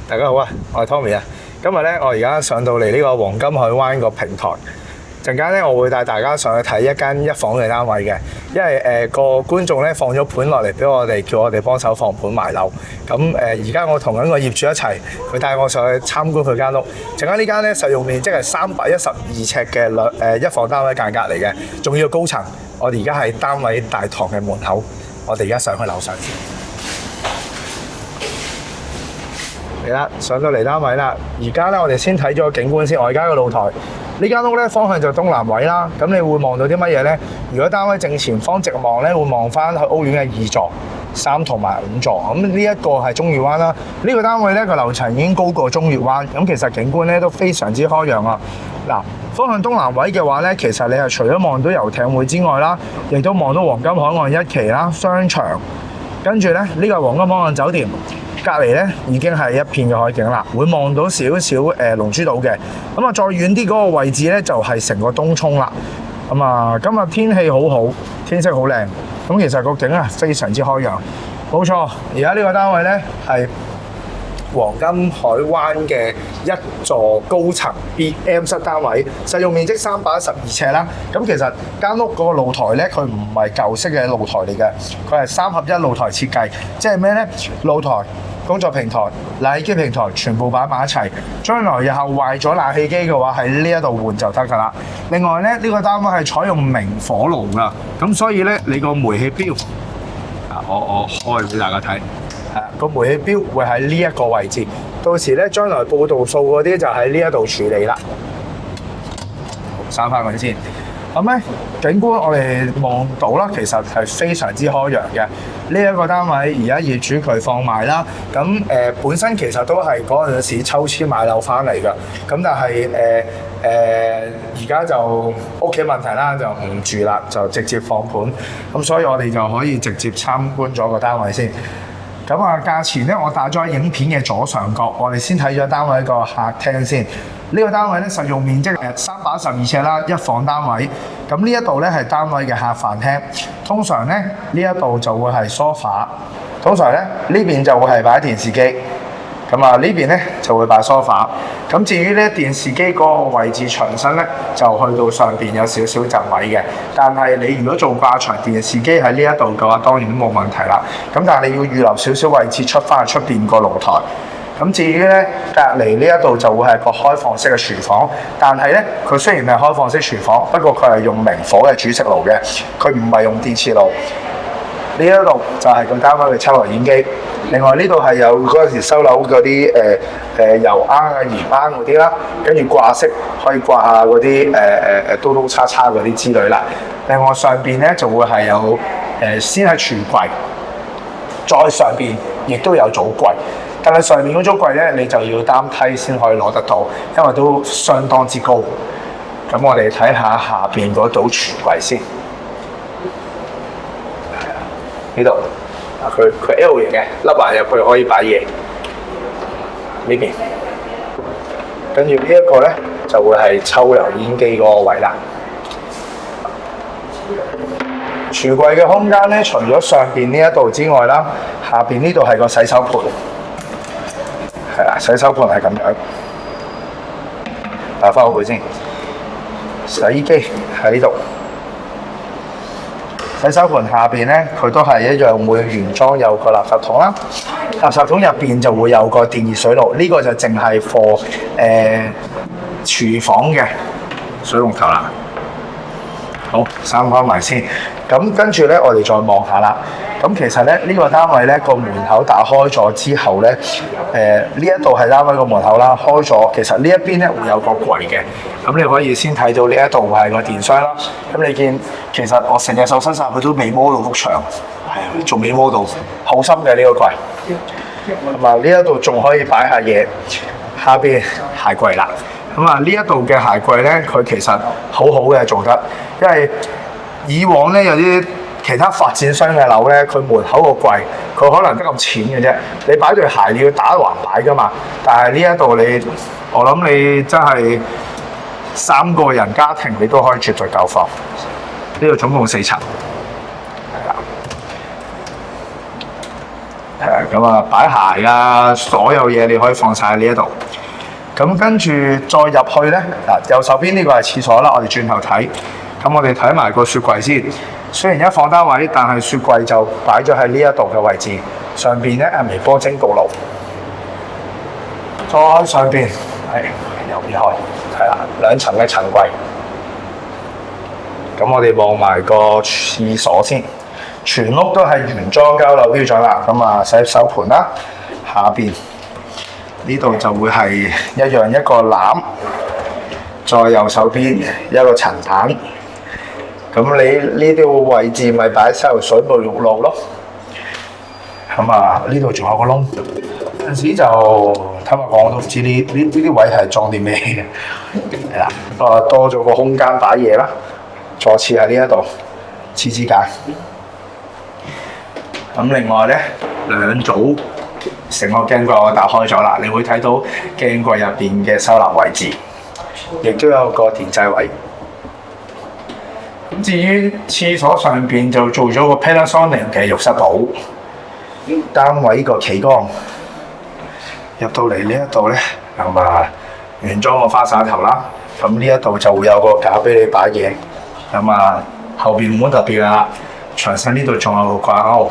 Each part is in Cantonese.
大家好啊，我係 Tommy 啊。今日咧，我而家上到嚟呢個黃金海灣個平台。陣間咧，我會帶大家上去睇一間一房嘅單位嘅，因為個觀眾咧放咗盤落嚟俾我哋，叫我哋幫手放盤賣樓。咁而家我同緊個業主一齊，佢帶我上去參觀佢間屋。陣間呢間咧實用面積係312尺嘅一房單位間隔嚟嘅，仲要高層。我哋而家係單位大堂嘅門口，我哋而家上去樓上先。嚟啦，上到嚟單位啦。而家咧，我哋先睇咗個景觀先。我而家個露台。呢間屋咧方向就東南位啦，咁你會望到啲乜嘢呢？如果單位正前方直望咧，會望翻去屋苑嘅2座、3同埋5座。咁呢一個係中月灣啦。呢個單位咧個樓層已經高過中月灣，咁其實景觀咧都非常之開揚啊！嗱，方向東南位嘅話咧，其實你係除咗望到遊艇會之外啦，亦都望到黃金海岸1期啦、商場，跟住咧呢個黃金海岸酒店。隔離咧已經係一片嘅海景啦，會望到少少龍珠島嘅。咁啊，再遠啲嗰個位置咧就係成個東涌啦。咁啊，今日天氣好好，天色好靚。咁其實個景啊非常之開揚。冇錯，而家呢個單位咧係黃金海灣嘅一座高層 B.M 室單位，實用面積312尺啦。咁其實間屋嗰個露台咧，佢唔係舊式嘅露台嚟嘅，佢係3合1露台設計，即係咩咧？露台、工作平台、冷氣機平台全部擺埋一齊。將來日後壞咗冷氣機嘅話，喺呢一度換就得㗎啦。另外咧，呢個單位係採用明火爐㗎，咁所以咧，你個煤氣錶我開俾大家睇。個煤氣錶會喺呢一個位置，到時咧將來報度數嗰啲就喺呢一度處理啦。閂翻佢先。咁咧景觀我哋望到啦，其實係非常之開揚嘅。呢一個單位而家業主佢放賣啦，咁本身其實都係嗰陣時抽籤買樓翻嚟㗎，咁但係而家就屋企問題啦，就唔住啦，就直接放盤。咁所以我哋就可以直接參觀咗個單位先。咁啊，價錢咧，我打咗喺影片嘅左上角，我哋先睇咗單位個客廳先。呢個單位咧實用面積312尺啦，一房單位。咁呢一度咧係單位嘅客飯廳。通常咧呢一度就會係 sofa， 通常咧呢邊就會係擺電視機。咁啊呢邊咧就會擺 sofa。咁至於咧電視機嗰個位置牆身咧，就去到上邊有少少陣位嘅。但係你如果做掛牆電視機喺呢一度嘅話，當然都冇問題啦。咁但係你要預留少少位置出翻去出邊個露台。咁至於咧隔離呢一度就會係個開放式嘅廚房，但係咧佢雖然係開放式廚房，不過佢係用明火嘅煮食爐嘅，佢唔係用電磁爐。呢一度就係個單位嘅抽油煙機。另外呢度係有嗰陣時收樓嗰啲油罌啊、鹽罌嗰啲啦，跟住掛式可以掛下嗰啲刀刀叉叉嗰啲之類啦。另外上邊咧就會係有先係櫥櫃，再上邊亦都有早櫃。但係上面嗰種櫃咧，你就要擔梯先可以攞得到，因為都相當之高。咁我哋睇下下邊嗰組櫥櫃先。呢度佢 L 型嘅，凹埋入去可以擺嘢。呢邊，跟住呢一個咧就會係抽油煙機嗰個位啦。櫥櫃嘅空間咧，除咗上邊呢一度之外啦，下邊呢度係個洗手盆。係啦，洗手盆係咁樣，打翻好佢先。洗衣機喺呢度，洗手盆下邊咧，佢都係一樣會原裝有個垃圾桶啦。垃圾桶入邊就會有個電熱水爐，呢個就淨係貨廚房嘅水龍頭啦。好，閂翻埋先。咁跟住咧，我哋再望下啦。咁其實咧，呢個單位咧個門口打開咗之後咧，呢一度係單位個門口啦，開咗。其實呢一邊咧會有個櫃嘅，咁你可以先睇到呢一度係個電箱啦。咁你見其實我成隻手伸晒佢都未摸到幅牆，係仲未摸到，好深嘅呢個櫃。咁啊，呢一度仲可以擺下嘢，下邊鞋櫃啦。咁啊，呢一度嘅鞋櫃咧，佢其實好好嘅做得，因為以往咧有啲其他發展商嘅樓咧，佢門口個櫃佢可能得咁淺嘅啫，你擺對鞋你要打橫擺噶嘛。但係呢一度我諗你真係3個人家庭你都可以絕對夠放。呢度總共4層，係啦。咁啊擺鞋啊，所有嘢你可以放晒喺呢一度。咁跟住再入去咧，嗱右手邊呢個係廁所啦，我哋轉頭睇。咁我哋睇埋個雪櫃先。雖然一房單位，但係雪櫃就擺咗喺呢一度嘅位置。上邊咧係微波蒸焗爐。再上邊係右邊開，係啦，2層嘅層櫃。咁我哋望埋個廁所先，全屋都係原裝交樓標準啦。咁啊，洗手盆啦，下邊呢度就會係一樣一個籃，再右手邊一個陳壇。咁你呢啲位置咪擺洗頭水、沐浴露咯。咁啊，呢度仲有個窿，有陣時就坦白講我都唔知呢啲位係裝啲咩嘅，係啦，多咗個空間擺嘢啦。坐廁喺呢一度，廁紙架。咁另外咧，2組成個鏡櫃我打開咗啦，你會睇到鏡櫃入邊嘅收納位置，亦都有個電掣位。咁至於廁所上邊就做咗個 Panasonic 嘅浴室寶，單位個企缸。入到嚟呢一度咧，咁啊原裝個花灑頭啦，咁呢一度就會有個架俾你擺嘢。咁啊，後邊冇乜特別啦，牆身呢度仲有個掛鈎。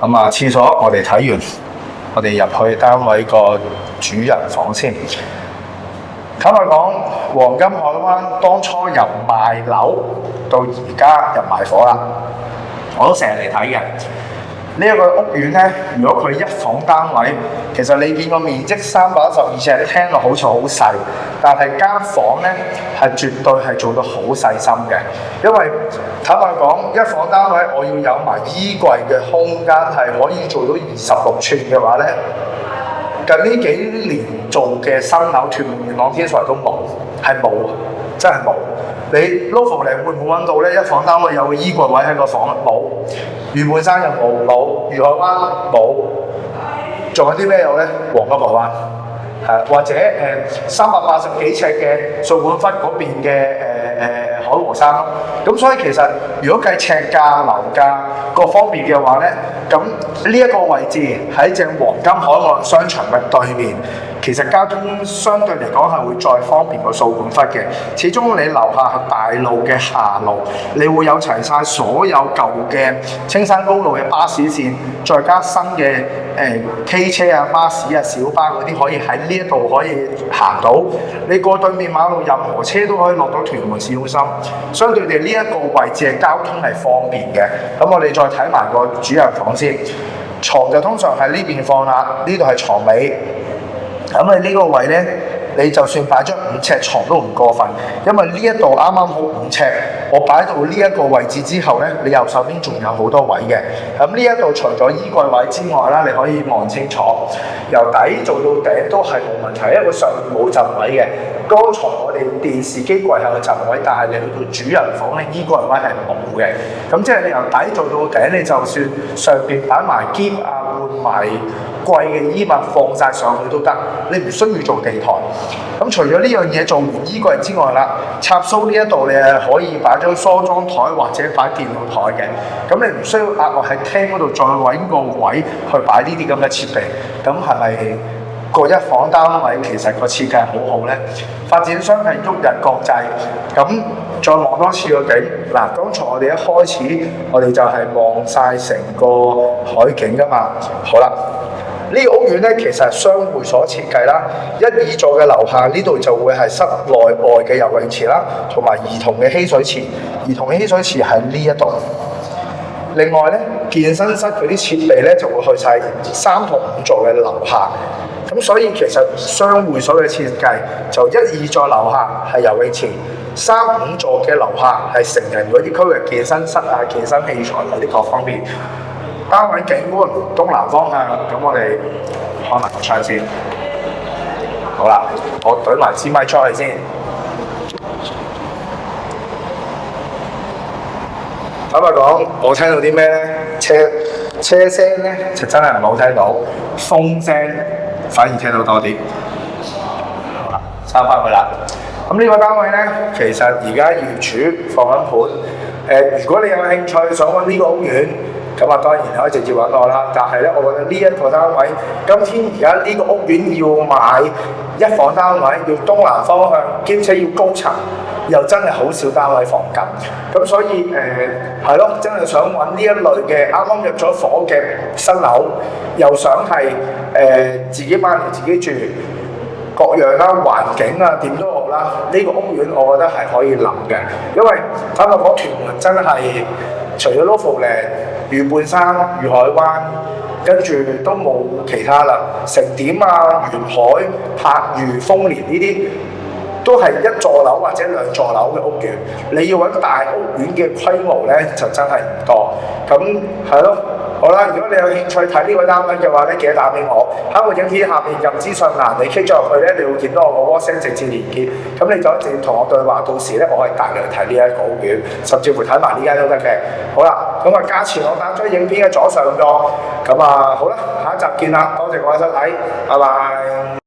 咁啊，廁所我哋睇完，我哋入去單位個主人房先。坦白講，黃金海灣當初由賣樓到而家入埋伙啦，我都成日嚟睇嘅。呢一個屋苑咧，如果佢一房單位，其實你見個面積312尺，聽落好似好細，但係間房咧係絕對係做到好細心嘅。因為坦白講，一房單位我要有埋衣櫃嘅空間係可以做到26寸嘅話咧，近呢幾年做嘅新樓，屯門元朗天水圍都冇，係冇，真係冇。你 Local 嚟會唔會揾到咧？一房單位有個衣櫃位喺個房冇，御半山又冇，愉海灣冇，仲有啲咩有咧？黃金海灣或者380幾尺嘅掃管笏嗰邊嘅海和山咯。咁所以其實如果計尺價、樓價各方面嘅話咧，咁呢一個位置喺正黃金海岸商場嘅對面。其實交通相對嚟講係會再方便過掃管笏嘅，始終你樓下係大路嘅下路，你會有齊晒所有舊嘅青山公路嘅巴士線，再加新嘅K 車啊、巴士啊、小巴嗰啲可以喺呢一度可以行到。你過對面馬路，任何車都可以落到屯門市中心。相對地呢一個位置嘅交通係方便嘅。咁我哋再睇埋個主人房先，床就通常喺呢邊放啦，呢度係床尾。咁你呢個位咧，你就算擺張5尺床都唔過分，因為呢一度啱啱好5尺，我擺到呢一個位置之後咧，你右手邊仲有好多位嘅。咁呢一度除咗衣櫃位之外啦，你可以望清楚，由底做到頂都係冇問題，因為上面冇浸位嘅。剛才我哋電視機櫃係有浸位，但係你去到主人房咧，衣櫃位係冇嘅。咁即係你由底做到頂，你就算上邊擺埋篋啊，換埋貴嘅衣物放晒上去都得，你唔需要做地台。咁除咗呢樣嘢做完衣櫃之外啦，插蘇呢一度你係可以擺張梳妝台或者擺電腦台嘅。咁你唔需要額外喺廳嗰度再揾個位去擺呢啲咁嘅設備。咁係咪個一房單位其實個設計好好呢？發展商係旭日國際。咁再望多次個景，嗱，剛才我哋一開始我哋就係望晒成個海景㗎嘛。好啦。呢個屋苑咧，其實係雙會所設計啦。1、2座嘅樓下呢度就會係室內外嘅游泳池啦，同埋兒童嘅嬉水池。兒童嘅嬉水池喺呢一度。另外咧，健身室嗰啲設備咧就會去晒3同5座嘅樓下。咁所以其實雙會所嘅設計就1、2座樓下係游泳池，3、5座嘅樓下係成人嗰啲區域健身室啊、健身器材嗰啲各方面。單位景觀東南方向，咁我哋開埋個窗先。好啦，我懟埋支咪出去先。坦白講，我聽到啲咩咧？車聲咧就真係唔好聽到，風聲反而聽到多啲。好啦，閂翻佢啦。咁呢個單位咧，其實而家業主放緊盤。如果你有興趣想揾呢個屋苑，咁啊當然你可以直接揾我啦。但係咧，我覺得呢一個單位，今天而家呢個屋苑要買一房單位，要東南方向，兼且要高層，又真係好少單位放緊。咁所以係咯，真係想揾呢一類嘅啱啱入咗伙嘅新樓，又想係自己買嚟自己住。各樣啦，環境啊，點都好啦。呢個屋苑我覺得係可以諗嘅，因為坦白講，屯門真係除咗 Lofoten、御半山、御海灣，跟住都冇其他啦。成點啊、沿海、柏御、豐年呢啲都係一座樓或者兩座樓嘅屋苑。你要揾大屋苑嘅規模咧，就真係唔多。咁係咯。好啦，如果你有興趣睇呢個單位嘅話咧，記得打俾我。喺個影片下面入資訊欄，你 click 咗入去咧，你會見到我個 WhatsApp 直接連結。咁你就直接同我對話，到時咧我可以帶你去睇呢一個屋苑，甚至乎睇埋呢間都得嘅。好啦，咁啊價錢我打咗影片嘅左上角。咁啊好啦，下一集見啦，多謝各位收睇，拜拜。